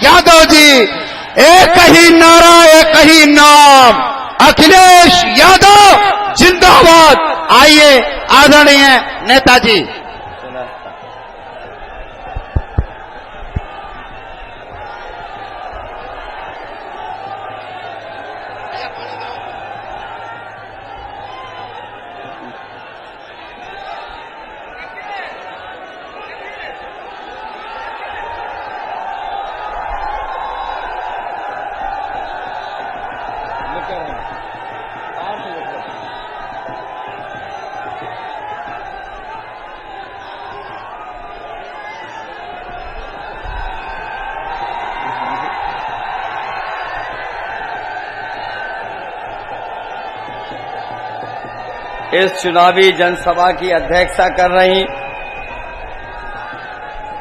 यादव जी, एक ही नारा, एक ही नाम, अखिलेश यादव जिंदाबाद। आइए आदरणीय नेताजी। इस चुनावी जनसभा की अध्यक्षता कर रही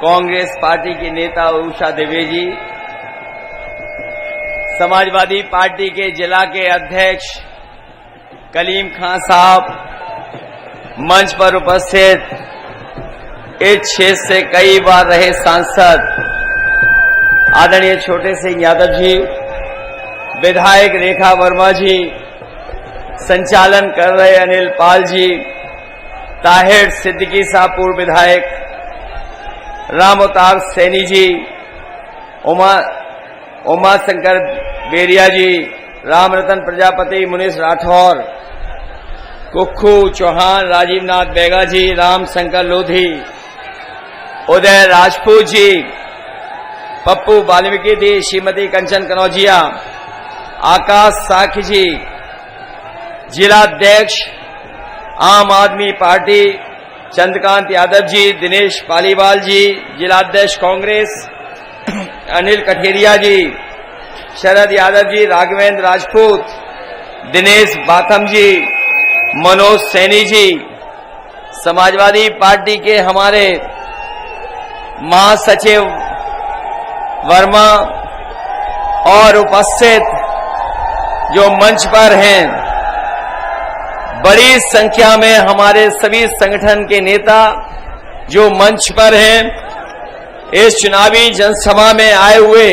कांग्रेस पार्टी की नेता उषा द्विवेदी, समाजवादी पार्टी के जिला के अध्यक्ष कलीम खान साहब, मंच पर उपस्थित इस क्षेत्र से कई बार रहे सांसद आदरणीय छोटे सिंह यादव जी, विधायक रेखा वर्मा जी, संचालन कर रहे अनिल पाल जी, ताहिर सिद्दीकी साहब पूर्व विधायक, राम अवतार सैनी जी, उमा शंकर बेरिया जी, राम रतन प्रजापति, मुनीष राठौर, कुक्खू चौहान, राजीव नाथ बेगा जी, राम शंकर लोधी, उदय राजपूत जी, पप्पू वाल्मीकि जी, श्रीमती कंचन कनौजिया, आकाश साखी जी, जिलाध्यक्ष आम आदमी पार्टी चंद्रकांत यादव जी, दिनेश पालीवाल जी, जिलाध्यक्ष कांग्रेस अनिल कठेरिया जी, शरद यादव जी, राघवेंद्र राजपूत, दिनेश बाथम जी, मनोज सैनी जी, समाजवादी पार्टी के हमारे महासचिव वर्मा और उपस्थित जो मंच पर हैं, बड़ी संख्या में हमारे सभी संगठन के नेता जो मंच पर हैं, इस चुनावी जनसभा में आए हुए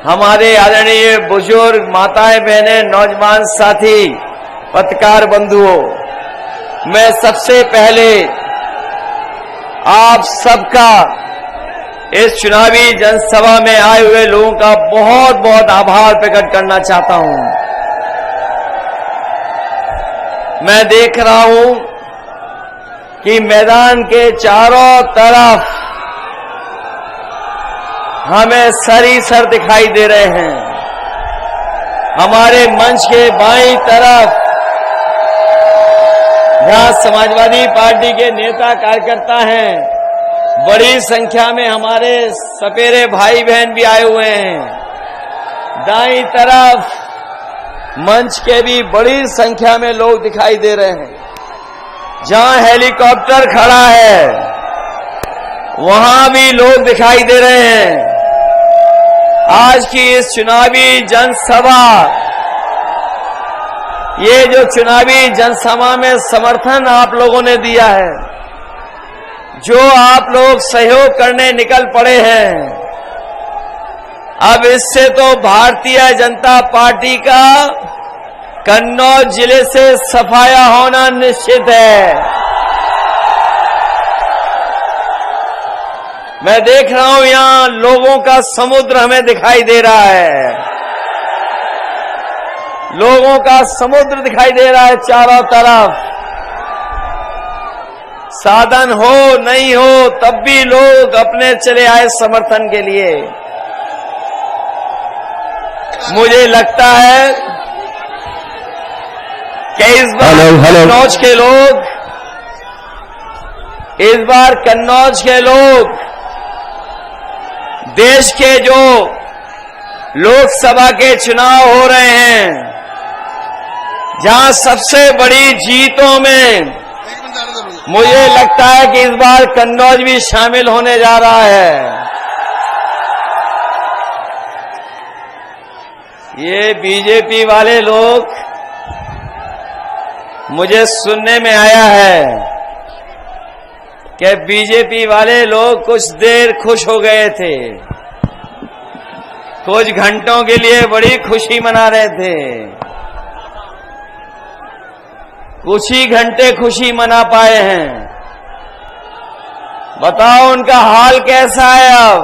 हमारे आदरणीय बुजुर्ग माताएं बहनें, नौजवान साथी, पत्रकार बंधुओं, मैं सबसे पहले आप सबका इस चुनावी जनसभा में आए हुए लोगों का बहुत बहुत आभार प्रकट करना चाहता हूं। मैं देख रहा हूं कि मैदान के चारों तरफ हमें सर ही सर दिखाई दे रहे हैं। हमारे मंच के बाईं तरफ जहां समाजवादी पार्टी के नेता कार्यकर्ता हैं, बड़ी संख्या में हमारे सपेरे भाई बहन भी आए हुए हैं। दाईं तरफ मंच के भी बड़ी संख्या में लोग दिखाई दे रहे हैं। जहां हेलीकॉप्टर खड़ा है वहां भी लोग दिखाई दे रहे हैं। आज की इस चुनावी जनसभा, ये जो चुनावी जनसभा में समर्थन आप लोगों ने दिया है, जो आप लोग सहयोग करने निकल पड़े हैं, अब इससे तो भारतीय जनता पार्टी का कन्नौज जिले से सफाया होना निश्चित है। मैं देख रहा हूं यहां लोगों का समुद्र हमें दिखाई दे रहा है। लोगों का समुद्र दिखाई दे रहा है चारों तरफ। साधन हो नहीं हो तब भी लोग अपने चले आए समर्थन के लिए। मुझे लगता है कि इस बार कन्नौज के लोग देश के जो लोकसभा के चुनाव हो रहे हैं, जहां सबसे बड़ी जीतों में मुझे लगता है कि इस बार कन्नौज भी शामिल होने जा रहा है। ये बीजेपी वाले लोग, मुझे सुनने में आया है कि बीजेपी वाले लोग कुछ देर खुश हो गए थे कुछ घंटों के लिए बड़ी खुशी मना रहे थे। कुछ ही घंटे खुशी मना पाए हैं। बताओ उनका हाल कैसा है अब?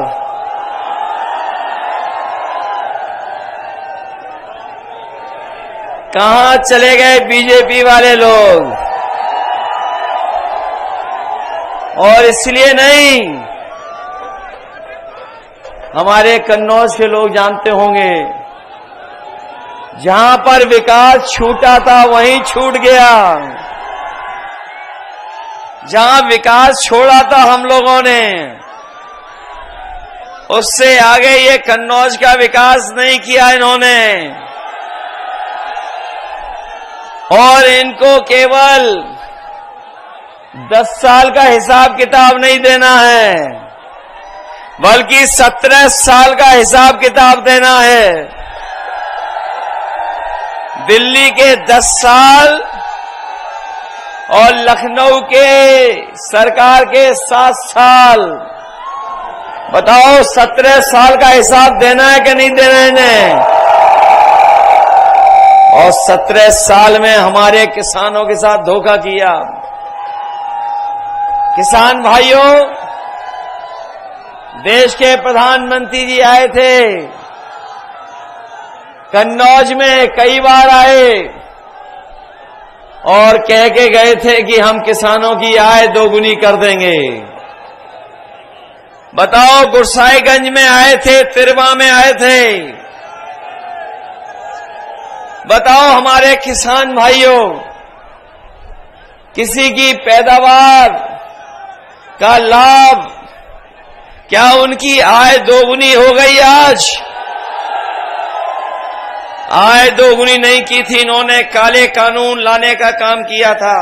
कहां चले गए बीजेपी वाले लोग? और इसलिए नहीं, हमारे कन्नौज के लोग जानते होंगे, जहां पर विकास छूटा था वहीं छूट गया। जहां विकास छोड़ा था हम लोगों ने, उससे आगे ये कन्नौज का विकास नहीं किया इन्होंने। और इनको केवल 10 साल का हिसाब किताब नहीं देना है, बल्कि 17 साल का हिसाब किताब देना है। दिल्ली के 10 साल और लखनऊ के सरकार के 7 साल। बताओ 17 साल का हिसाब देना है कि नहीं देना है इन्हें? और 17 साल में हमारे किसानों के साथ धोखा किया। किसान भाइयों, देश के प्रधानमंत्री जी आए थे, कन्नौज में कई बार आए और कह के गए थे कि हम किसानों की आय दोगुनी कर देंगे। बताओ गुरसाईगंज में आए थे, तिरवा में आए थे। बताओ हमारे किसान भाइयों, किसी की पैदावार का लाभ, क्या उनकी आय दोगुनी हो गई आज? आय दोगुनी नहीं की थी इन्होंने, काले कानून लाने का काम किया था।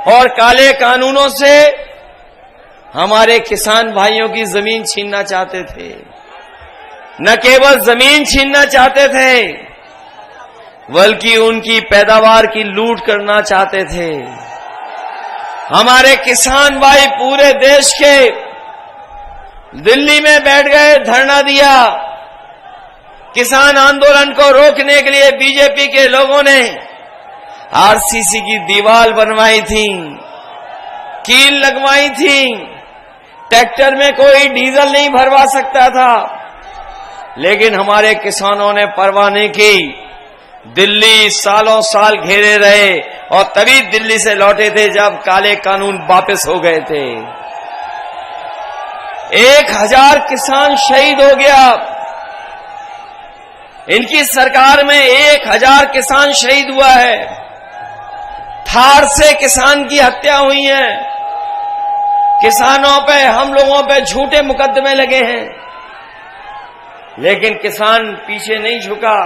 और काले कानूनों से हमारे किसान भाइयों की जमीन छीनना चाहते थे। न केवल जमीन छीनना चाहते थे, बल्कि उनकी पैदावार की लूट करना चाहते थे। हमारे किसान भाई पूरे देश के दिल्ली में बैठ गए, धरना दिया। किसान आंदोलन को रोकने के लिए बीजेपी के लोगों ने आरसीसी की दीवार बनवाई थी, कील लगवाई थी। ट्रैक्टर में कोई डीजल नहीं भरवा सकता था, लेकिन हमारे किसानों ने परवाह नहीं की। दिल्ली सालों साल घेरे रहे और तभी दिल्ली से लौटे थे जब काले कानून वापस हो गए थे। 1000 किसान शहीद हो गया। इनकी सरकार में 1000 किसान शहीद हुआ है। थार से किसान की हत्या हुई है। किसानों पे, हम लोगों पे झूठे मुकदमे लगे हैं, लेकिन किसान पीछे नहीं झुका,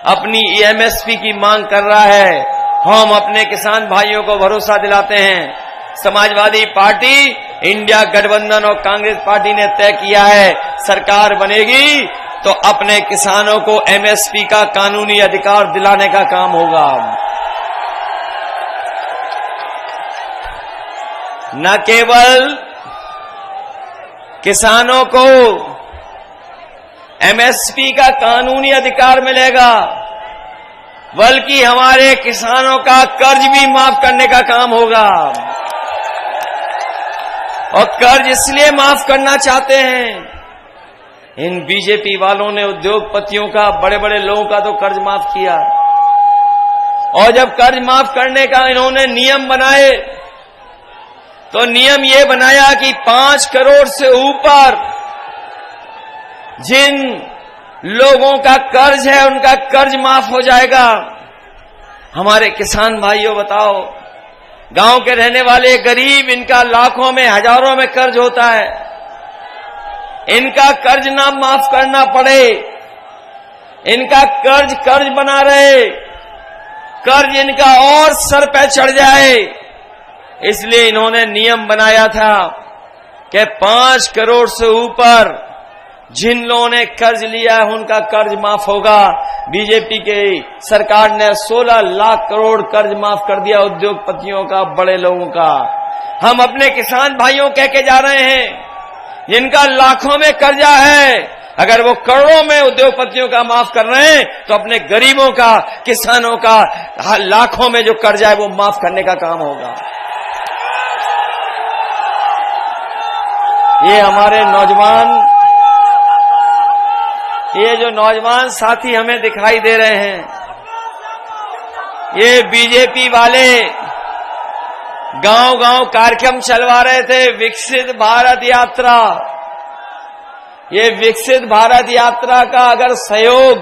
अपनी एमएसपी की मांग कर रहा है। हम अपने किसान भाइयों को भरोसा दिलाते हैं, समाजवादी पार्टी, इंडिया गठबंधन और कांग्रेस पार्टी ने तय किया है, सरकार बनेगी तो अपने किसानों को एमएसपी का कानूनी अधिकार दिलाने का काम होगा। न केवल किसानों को एमएसपी का कानूनी अधिकार मिलेगा, बल्कि हमारे किसानों का कर्ज भी माफ करने का काम होगा। और कर्ज इसलिए माफ करना चाहते हैं, इन बीजेपी वालों ने उद्योगपतियों का, बड़े बड़े लोगों का तो कर्ज माफ किया। और जब कर्ज माफ करने का इन्होंने नियम बनाए, तो नियम ये बनाया कि 5 करोड़ से ऊपर जिन लोगों का कर्ज है उनका कर्ज माफ हो जाएगा। हमारे किसान भाइयों बताओ, गांव के रहने वाले गरीब, इनका लाखों में हजारों में कर्ज होता है, इनका कर्ज ना माफ करना पड़े, इनका कर्ज बना रहे, कर्ज इनका और सर पे चढ़ जाए, इसलिए इन्होंने नियम बनाया था कि 5 करोड़ से ऊपर जिन लोगों ने कर्ज लिया है उनका कर्ज माफ होगा। बीजेपी के सरकार ने 16 लाख करोड़ कर्ज माफ कर दिया उद्योगपतियों का, बड़े लोगों का। हम अपने किसान भाइयों कह के जा रहे हैं, जिनका लाखों में कर्जा है, अगर वो करोड़ों में उद्योगपतियों का माफ कर रहे हैं तो अपने गरीबों का, किसानों का लाखों में जो कर्जा है वो माफ करने का काम होगा। ये हमारे नौजवान, ये जो नौजवान साथी हमें दिखाई दे रहे हैं, ये बीजेपी वाले गांव-गांव कार्यक्रम चलवा रहे थे, विकसित भारत यात्रा। ये विकसित भारत यात्रा का अगर सहयोग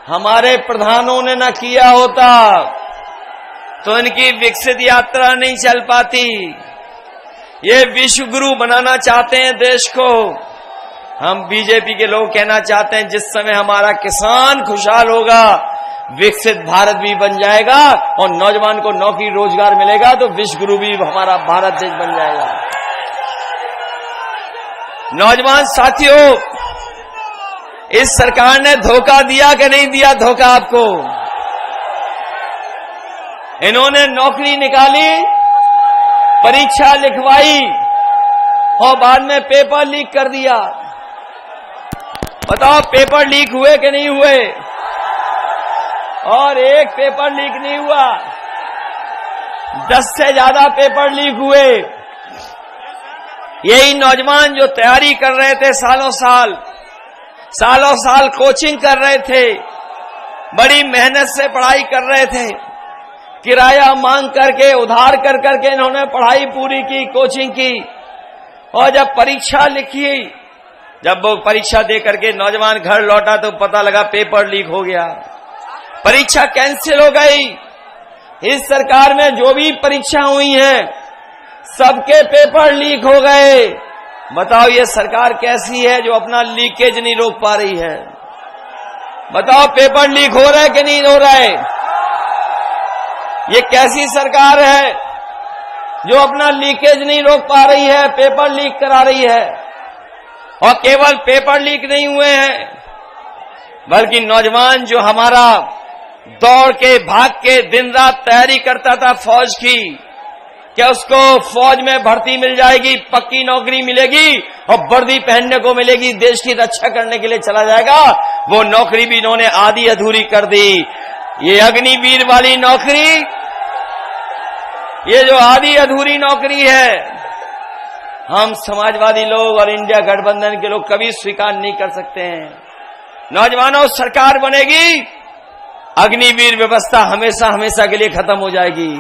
हमारे प्रधानों ने न किया होता तो इनकी विकसित यात्रा नहीं चल पाती। ये विश्व गुरु बनाना चाहते हैं देश को। हम बीजेपी के लोग कहना चाहते हैं जिस समय हमारा किसान खुशहाल होगा, विकसित भारत भी बन जाएगा और नौजवान को नौकरी रोजगार मिलेगा तो विश्व गुरु भी हमारा भारत देश बन जाएगा। नौजवान साथियों, इस सरकार ने धोखा दिया कि नहीं दिया धोखा आपको? इन्होंने नौकरी निकाली, परीक्षा लिखवाई और बाद में पेपर लीक कर दिया। बताओ पेपर लीक हुए कि नहीं हुए? और एक पेपर लीक नहीं हुआ, 10 से ज्यादा पेपर लीक हुए। यही नौजवान जो तैयारी कर रहे थे, सालों साल कोचिंग कर रहे थे, बड़ी मेहनत से पढ़ाई कर रहे थे, किराया मांग करके, उधार कर करके इन्होंने पढ़ाई पूरी की, कोचिंग की, और जब परीक्षा लिखी, जब वो परीक्षा दे करके नौजवान घर लौटा तो पता लगा पेपर लीक हो गया, परीक्षा कैंसिल हो गई। इस सरकार में जो भी परीक्षा हुई हैं, सबके पेपर लीक हो गए। बताओ ये सरकार कैसी है जो अपना लीकेज नहीं रोक पा रही है? बताओ पेपर लीक हो रहा है कि नहीं हो रहा है? ये कैसी सरकार है जो अपना लीकेज नहीं रोक पा रही है, पेपर लीक करा रही है? और केवल पेपर लीक नहीं हुए हैं, बल्कि नौजवान जो हमारा दौड़ के, भाग के, दिन रात तैयारी करता था फौज की, क्या उसको फौज में भर्ती मिल जाएगी, पक्की नौकरी मिलेगी और वर्दी पहनने को मिलेगी, देश की रक्षा करने के लिए चला जाएगा, वो नौकरी भी इन्होंने आधी अधूरी कर दी। ये अग्निवीर वाली नौकरी, ये जो आधी अधूरी नौकरी है, हम समाजवादी लोग और इंडिया गठबंधन के लोग कभी स्वीकार नहीं कर सकते हैं। नौजवानों, सरकार बनेगी, अग्निवीर व्यवस्था हमेशा हमेशा के लिए खत्म हो जाएगी।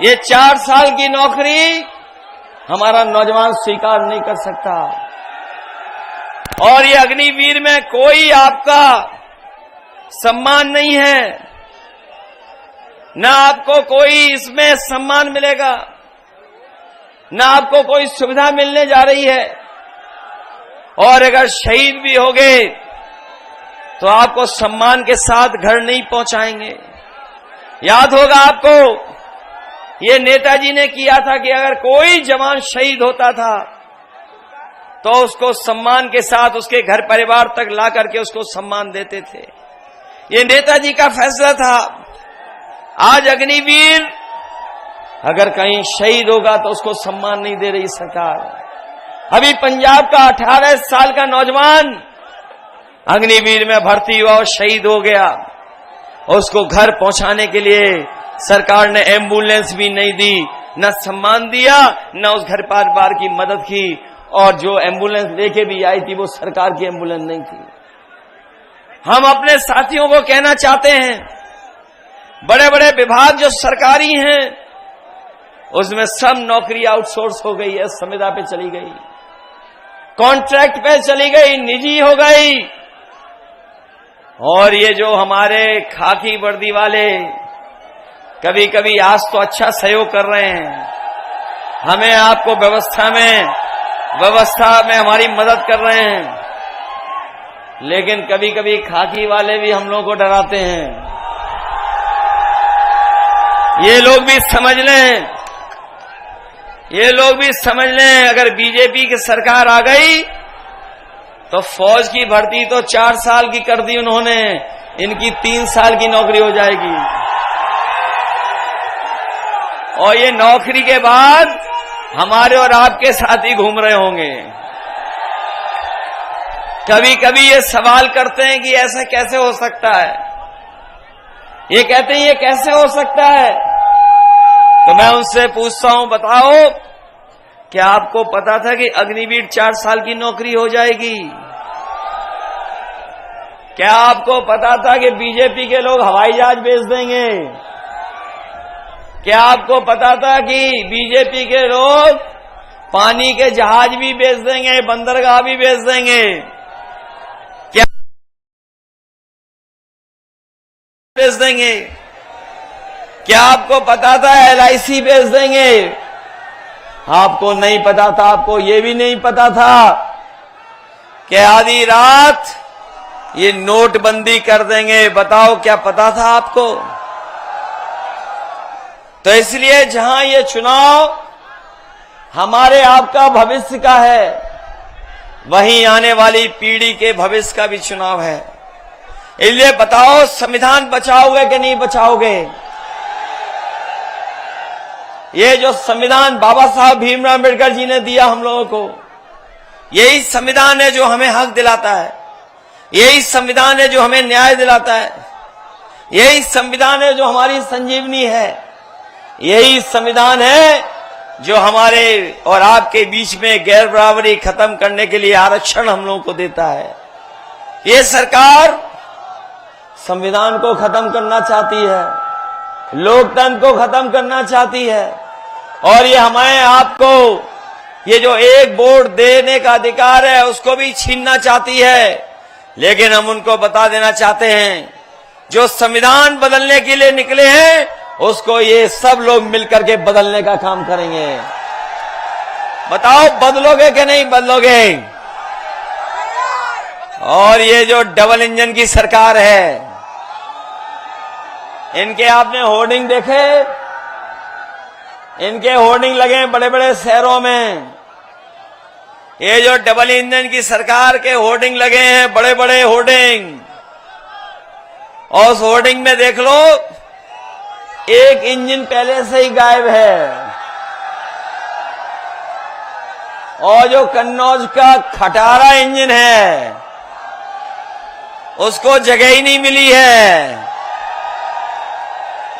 ये 4 साल की नौकरी हमारा नौजवान स्वीकार नहीं कर सकता। और ये अग्निवीर में कोई आपका सम्मान नहीं है, ना आपको कोई इसमें सम्मान मिलेगा, ना आपको कोई सुविधा मिलने जा रही है। और अगर शहीद भी हो गए तो आपको सम्मान के साथ घर नहीं पहुंचाएंगे। याद होगा आपको, ये नेताजी ने किया था कि अगर कोई जवान शहीद होता था तो उसको सम्मान के साथ उसके घर परिवार तक ला करके उसको सम्मान देते थे। ये नेताजी का फैसला था। आज अग्निवीर अगर कहीं शहीद होगा तो उसको सम्मान नहीं दे रही सरकार। अभी पंजाब का 18 साल का नौजवान अग्निवीर में भर्ती हुआ और शहीद हो गया, उसको घर पहुंचाने के लिए सरकार ने एम्बुलेंस भी नहीं दी, न सम्मान दिया, न उस घर परिवार की मदद की। और जो एम्बुलेंस लेके भी आई थी वो सरकार की एम्बुलेंस नहीं थी। हम अपने साथियों को कहना चाहते हैं, बड़े बड़े विभाग जो सरकारी हैं उसमें सब नौकरी आउटसोर्स हो गई है, संविदा पे चली गई, कॉन्ट्रैक्ट पे चली गई, निजी हो गई। और ये जो हमारे खाकी वर्दी वाले कभी कभी आज तो अच्छा सहयोग कर रहे हैं, हमें आपको व्यवस्था में हमारी मदद कर रहे हैं, लेकिन कभी कभी खाकी वाले भी हम लोगों को डराते हैं। ये लोग भी समझ लें, अगर बीजेपी की सरकार आ गई तो फौज की भर्ती तो 4 साल की कर दी उन्होंने, इनकी 3 साल की नौकरी हो जाएगी। और ये नौकरी के बाद हमारे और आपके साथ ही घूम रहे होंगे। कभी कभी ये सवाल करते हैं कि ऐसा कैसे हो सकता है, ये कहते हैं ये कैसे हो सकता है। तो मैं उनसे पूछता हूं, बताओ क्या आपको पता था कि अग्निवीर 4 साल की नौकरी हो जाएगी? क्या आपको पता था कि बीजेपी के लोग हवाई जहाज बेच देंगे? क्या आपको पता था कि बीजेपी के लोग पानी के जहाज भी बेच देंगे, बंदरगाह भी बेच देंगे? क्या बेच देंगे? क्या आपको पता था LIC बेच देंगे? आपको नहीं पता था। आपको ये भी नहीं पता था कि आधी रात ये नोटबंदी कर देंगे। बताओ क्या पता था आपको? तो इसलिए जहां ये चुनाव हमारे आपका भविष्य का है, वहीं आने वाली पीढ़ी के भविष्य का भी चुनाव है। इसलिए बताओ, संविधान बचाओगे कि नहीं बचाओगे? ये जो संविधान बाबा साहब भीमराव अम्बेडकर जी ने दिया हम लोगों को, यही संविधान है जो हमें हक दिलाता है। यही संविधान है जो हमें न्याय दिलाता है। यही संविधान है जो हमारी संजीवनी है। यही संविधान है जो हमारे और आपके बीच में गैर बराबरी खत्म करने के लिए आरक्षण हम लोगों को देता है। ये सरकार संविधान को खत्म करना चाहती है, लोकतंत्र को खत्म करना चाहती है, और ये हमें आपको ये जो एक वोट देने का अधिकार है उसको भी छीनना चाहती है। लेकिन हम उनको बता देना चाहते हैं, जो संविधान बदलने के लिए निकले हैं उसको ये सब लोग मिलकर के बदलने का काम करेंगे। बताओ बदलोगे कि नहीं बदलोगे? और ये जो डबल इंजन की सरकार है, इनके आपने होर्डिंग देखे? इनके होर्डिंग लगे बड़े बड़े शहरों में। ये जो डबल इंजन की सरकार के होर्डिंग लगे हैं, बड़े बड़े होर्डिंग, और उस होर्डिंग में देख लो एक इंजन पहले से ही गायब है। और जो कन्नौज का खटारा इंजन है उसको जगह ही नहीं मिली है,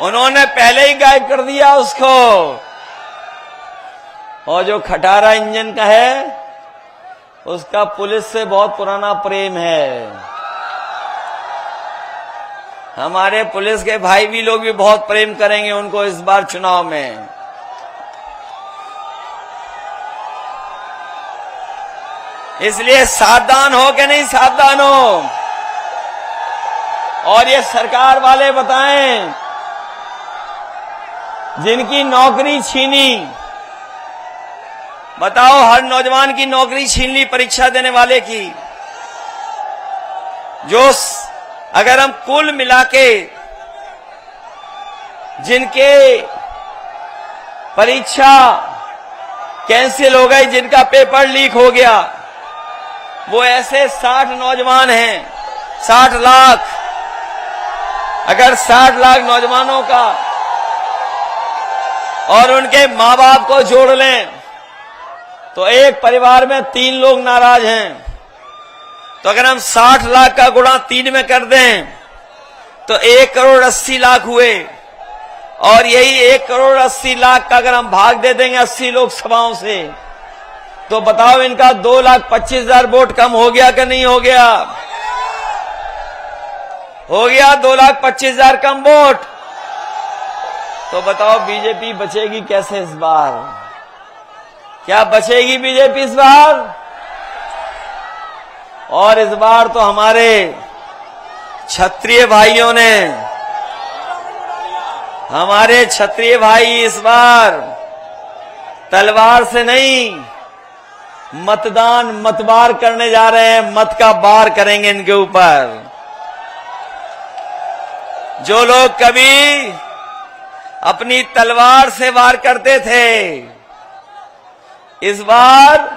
उन्होंने पहले ही गायब कर दिया उसको। और जो खटारा इंजन का है उसका पुलिस से बहुत पुराना प्रेम है। हमारे पुलिस के भाई भी लोग भी बहुत प्रेम करेंगे उनको इस बार चुनाव में। इसलिए सावधान हो कि नहीं सावधान हो? और ये सरकार वाले बताएं, जिनकी नौकरी छीनी, बताओ हर नौजवान की नौकरी छीन ली परीक्षा देने वाले की। जो अगर हम कुल मिला के जिनके परीक्षा कैंसिल हो गई, जिनका पेपर लीक हो गया, वो ऐसे 60 नौजवान हैं। 60 लाख। अगर 60 लाख नौजवानों का और उनके मां बाप को जोड़ लें तो एक परिवार में 3 लोग नाराज हैं। तो अगर हम 60 लाख का गुणा 3 में कर दें तो 1 करोड़ 80 लाख हुए। और यही 1 करोड़ 80 लाख का अगर हम भाग दे देंगे 80 लोकसभाओं से, तो बताओ इनका 2,25,000 वोट कम हो गया कि नहीं हो गया? हो गया 2,25,000 कम वोट। तो बताओ बीजेपी बचेगी कैसे इस बार? क्या बचेगी बीजेपी इस बार? और इस बार तो हमारे क्षत्रिय भाइयों ने, हमारे क्षत्रिय भाई इस बार तलवार से नहीं मतदान मतवार करने जा रहे हैं। मत का वार करेंगे इनके ऊपर। जो लोग कभी अपनी तलवार से वार करते थे, इस बार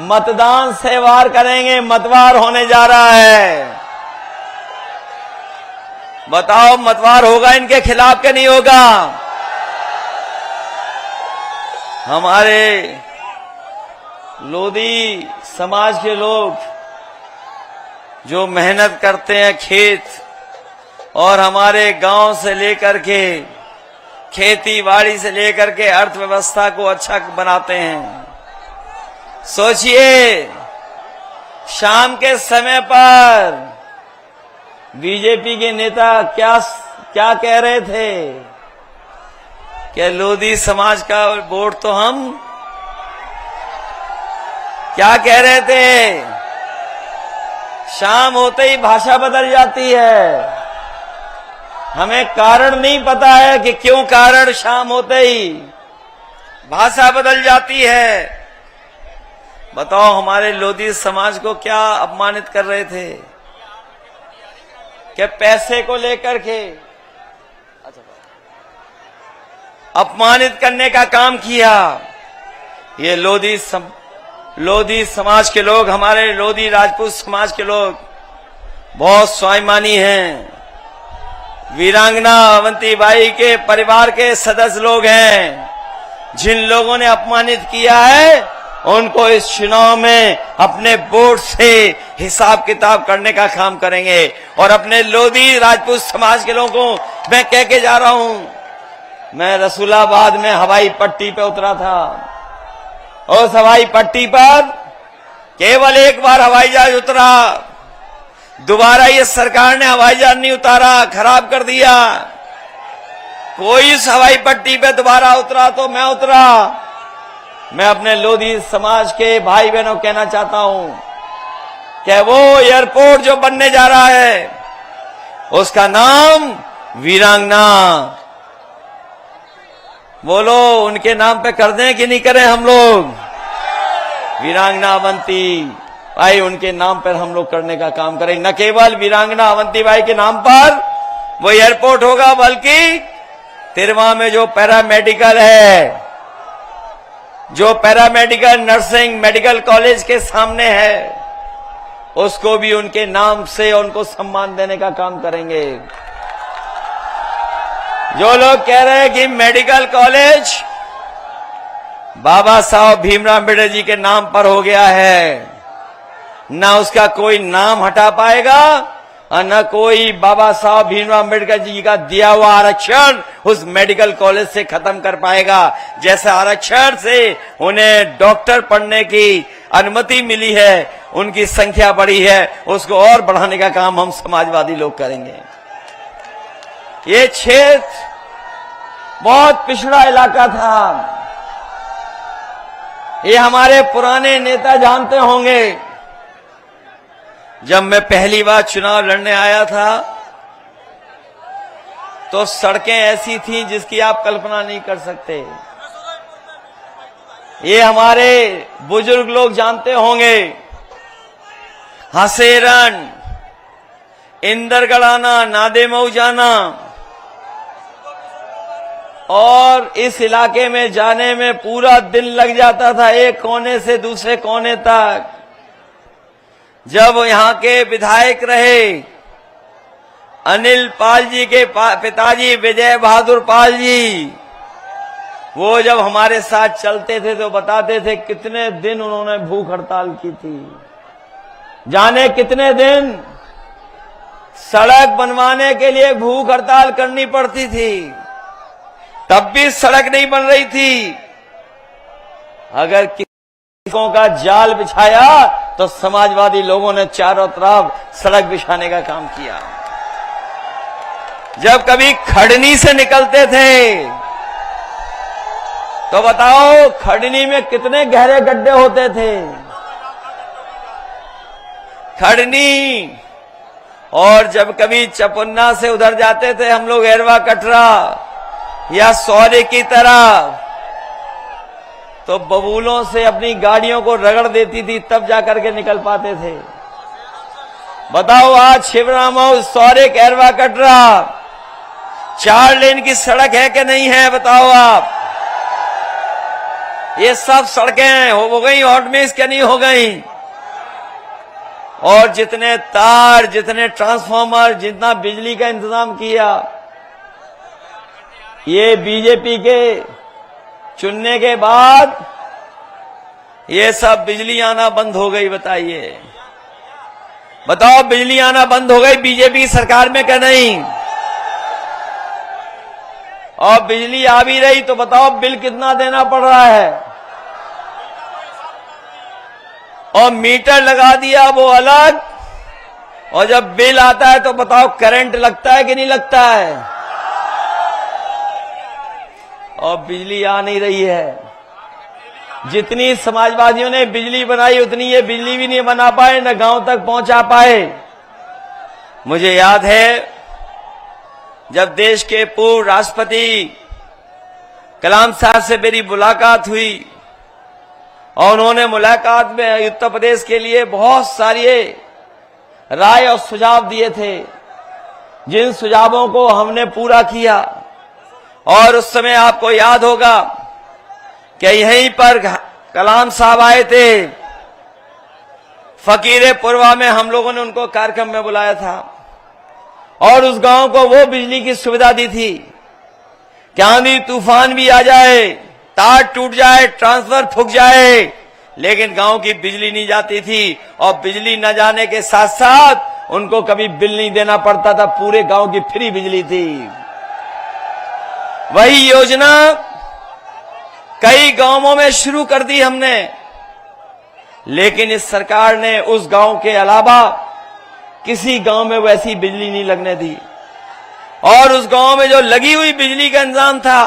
मतदान से वार करेंगे। मतवार होने जा रहा है। बताओ मतवार होगा इनके खिलाफ कि नहीं होगा? हमारे लोधी समाज के लोग जो मेहनत करते हैं खेत, और हमारे गांव से लेकर के खेती बाड़ी से लेकर के अर्थव्यवस्था को अच्छा बनाते हैं। सोचिए, शाम के समय पर बीजेपी के नेता क्या कह रहे थे कि लोधी समाज का वोट तो हम, क्या कह रहे थे? शाम होते ही भाषा बदल जाती है। हमें कारण नहीं पता है कि क्यों कारण शाम होते ही भाषा बदल जाती है। बताओ, हमारे लोधी समाज को क्या अपमानित कर रहे थे कि पैसे को लेकर के अपमानित करने का काम किया। ये लोधी समाज के लोग, हमारे लोधी राजपूत समाज के लोग बहुत स्वाभिमानी हैं। वीरांगना अवंतीबाई के परिवार के सदस्य लोग हैं। जिन लोगों ने अपमानित किया है, उनको इस चुनाव में अपने वोट से हिसाब किताब करने का काम करेंगे। और अपने लोधी राजपूत समाज के लोगों को मैं कह के जा रहा हूं। मैं रसूलाबाद में हवाई पट्टी पे उतरा था। उस हवाई पट्टी पर केवल एक बार हवाई जहाज उतरा, दोबारा ये सरकार ने हवाई जहाज नहीं उतारा, खराब कर दिया। कोई इस हवाई पट्टी पे दोबारा उतरा तो मैं उतरा। मैं अपने लोधी समाज के भाई बहनों को कहना चाहता हूं कि वो एयरपोर्ट जो बनने जा रहा है, उसका नाम वीरांगना, बोलो उनके नाम पे कर दें कि नहीं करें हम लोग? वीरांगना अवंती भाई, उनके नाम पर हम लोग करने का काम करें। न केवल वीरांगना अवंती बाई के नाम पर वो एयरपोर्ट होगा, बल्कि तिरवा में जो पैरामेडिकल है, जो पैरामेडिकल नर्सिंग मेडिकल कॉलेज के सामने है, उसको भी उनके नाम से उनको सम्मान देने का काम करेंगे। जो लोग कह रहे हैं कि मेडिकल कॉलेज बाबा साहब भीमराव अम्बेडकर जी के नाम पर हो गया है, ना उसका कोई नाम हटा पाएगा और न कोई बाबा साहब भीमराव अम्बेडकर जी का दिया हुआ आरक्षण उस मेडिकल कॉलेज से खत्म कर पाएगा। जैसे आरक्षण से उन्हें डॉक्टर पढ़ने की अनुमति मिली है, उनकी संख्या बढ़ी है, उसको और बढ़ाने का काम हम समाजवादी लोग करेंगे। ये क्षेत्र बहुत पिछड़ा इलाका था। ये हमारे पुराने नेता जानते होंगे। जब मैं पहली बार चुनाव लड़ने आया था तो सड़कें ऐसी थीं जिसकी आप कल्पना नहीं कर सकते। ये हमारे बुजुर्ग लोग जानते होंगे। हसेरन, इंदरगढ़ आना, नादेमऊ जाना, और इस इलाके में जाने में पूरा दिन लग जाता था, एक कोने से दूसरे कोने तक। जब यहाँ के विधायक रहे अनिल पाल जी के पिताजी विजय बहादुर पाल जी, वो जब हमारे साथ चलते थे तो बताते थे कितने दिन उन्होंने भूख हड़ताल की थी, जाने कितने दिन सड़क बनवाने के लिए भूख हड़ताल करनी पड़ती थी। तब भी सड़क नहीं बन रही थी। अगर किसों का जाल बिछाया तो समाजवादी लोगों ने चारों तरफ सड़क बिछाने का काम किया। जब कभी खड़नी से निकलते थे तो बताओ खड़नी में कितने गहरे गड्ढे होते थे। खड़नी, और जब कभी चपुन्ना से उधर जाते थे हम लोग एरवा कटरा या सौरे की तरफ, तो बबूलों से अपनी गाड़ियों को रगड़ देती थी, तब जाकर के निकल पाते थे। बताओ आज शिवरामऊ सौरे एरवा कटरा 4 लेन की सड़क है कि नहीं है? बताओ आप। ये सब सड़कें हो गई हॉट मिक्स क्या नहीं हो गई? और जितने तार, जितने ट्रांसफार्मर, जितना बिजली का इंतजाम किया, ये बीजेपी के चुनने के बाद ये सब बिजली आना बंद हो गई। बताइए, बताओ बिजली आना बंद हो गई बीजेपी सरकार में क्या नहीं? और बिजली आ भी रही तो बताओ बिल कितना देना पड़ रहा है? और मीटर लगा दिया वो अलग, और जब बिल आता है तो बताओ करंट लगता है कि नहीं लगता है? और बिजली आ नहीं रही है। जितनी समाजवादियों ने बिजली बनाई उतनी ये बिजली भी नहीं बना पाए, न गांव तक पहुंचा पाए। मुझे याद है जब देश के पूर्व राष्ट्रपति कलाम साहब से मेरी मुलाकात हुई और उन्होंने मुलाकात में उत्तर प्रदेश के लिए बहुत सारी राय और सुझाव दिए थे, जिन सुझावों को हमने पूरा किया। और उस समय आपको याद होगा कि यहीं पर कलाम साहब आए थे, फकीरे पुरवा में हम लोगों ने उनको कार्यक्रम में बुलाया था और उस गांव को वो बिजली की सुविधा दी थी कि आंधी तूफान भी आ जाए, तार टूट जाए, ट्रांसफर फूक जाए, लेकिन गांव की बिजली नहीं जाती थी। और बिजली न जाने के साथ साथ उनको कभी बिल नहीं देना पड़ता था, पूरे गांव की फ्री बिजली थी। वही योजना कई गांवों में शुरू कर दी हमने, लेकिन इस सरकार ने उस गांव के अलावा किसी गांव में वैसी बिजली नहीं लगने दी। और उस गांव में जो लगी हुई बिजली का इंतजाम था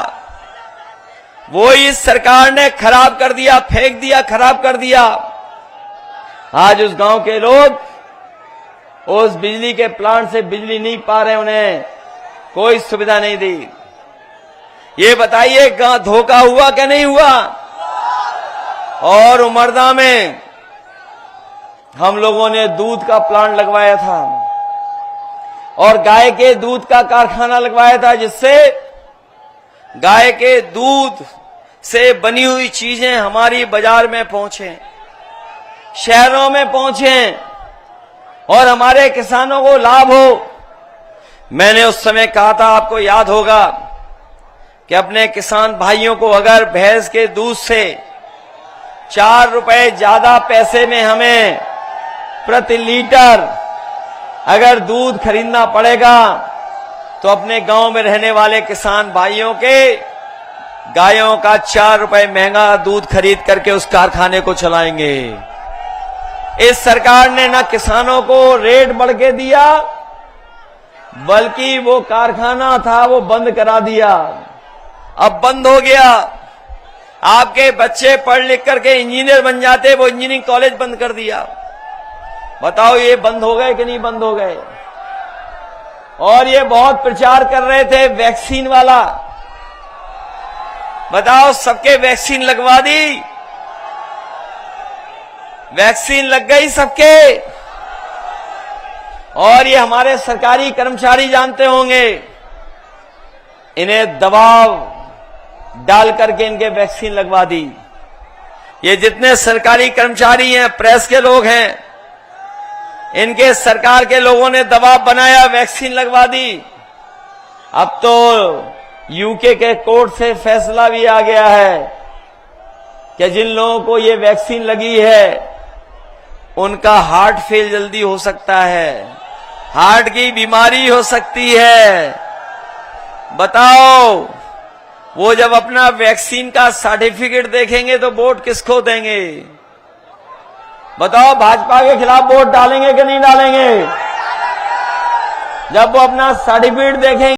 वो इस सरकार ने खराब कर दिया, फेंक दिया, खराब कर दिया। आज उस गांव के लोग उस बिजली के प्लांट से बिजली नहीं पा रहे, उन्हें कोई सुविधा नहीं दी। ये बताइए धोखा हुआ क्या नहीं हुआ? और उमरदा में हम लोगों ने दूध का प्लांट लगवाया था और गाय के दूध का कारखाना लगवाया था, जिससे गाय के दूध से बनी हुई चीजें हमारी बाजार में पहुंचे, शहरों में पहुंचे और हमारे किसानों को लाभ हो। मैंने उस समय कहा था, आपको याद होगा, कि अपने किसान भाइयों को अगर भैंस के दूध से 4 रुपए ज्यादा पैसे में हमें प्रति लीटर अगर दूध खरीदना पड़ेगा तो अपने गांव में रहने वाले किसान भाइयों के गायों का 4 रुपए महंगा दूध खरीद करके उस कारखाने को चलाएंगे। इस सरकार ने न किसानों को रेट बढ़ के दिया, बल्कि वो कारखाना था वो बंद करा दिया। अब बंद हो गया। आपके बच्चे पढ़ लिख करके इंजीनियर बन जाते, वो इंजीनियरिंग कॉलेज बंद कर दिया। बताओ ये बंद हो गए कि नहीं बंद हो गए? और ये बहुत प्रचार कर रहे थे वैक्सीन वाला। बताओ सबके वैक्सीन लगवा दी? वैक्सीन लग गई सबके। और ये हमारे सरकारी कर्मचारी जानते होंगे, इन्हें दबाव डाल करके इनके वैक्सीन लगवा दी। ये जितने सरकारी कर्मचारी हैं, प्रेस के लोग हैं, इनके सरकार के लोगों ने दबाव बनाया, वैक्सीन लगवा दी। अब तो यूके के कोर्ट से फैसला भी आ गया है कि जिन लोगों को ये वैक्सीन लगी है उनका हार्ट फेल जल्दी हो सकता है, हार्ट की बीमारी हो सकती है। बताओ वो जब अपना वैक्सीन का सर्टिफिकेट देखेंगे तो वोट किसको देंगे? बताओ भाजपा के खिलाफ वोट डालेंगे कि नहीं डालेंगे? जब वो अपना सर्टिफिकेट देखेंगे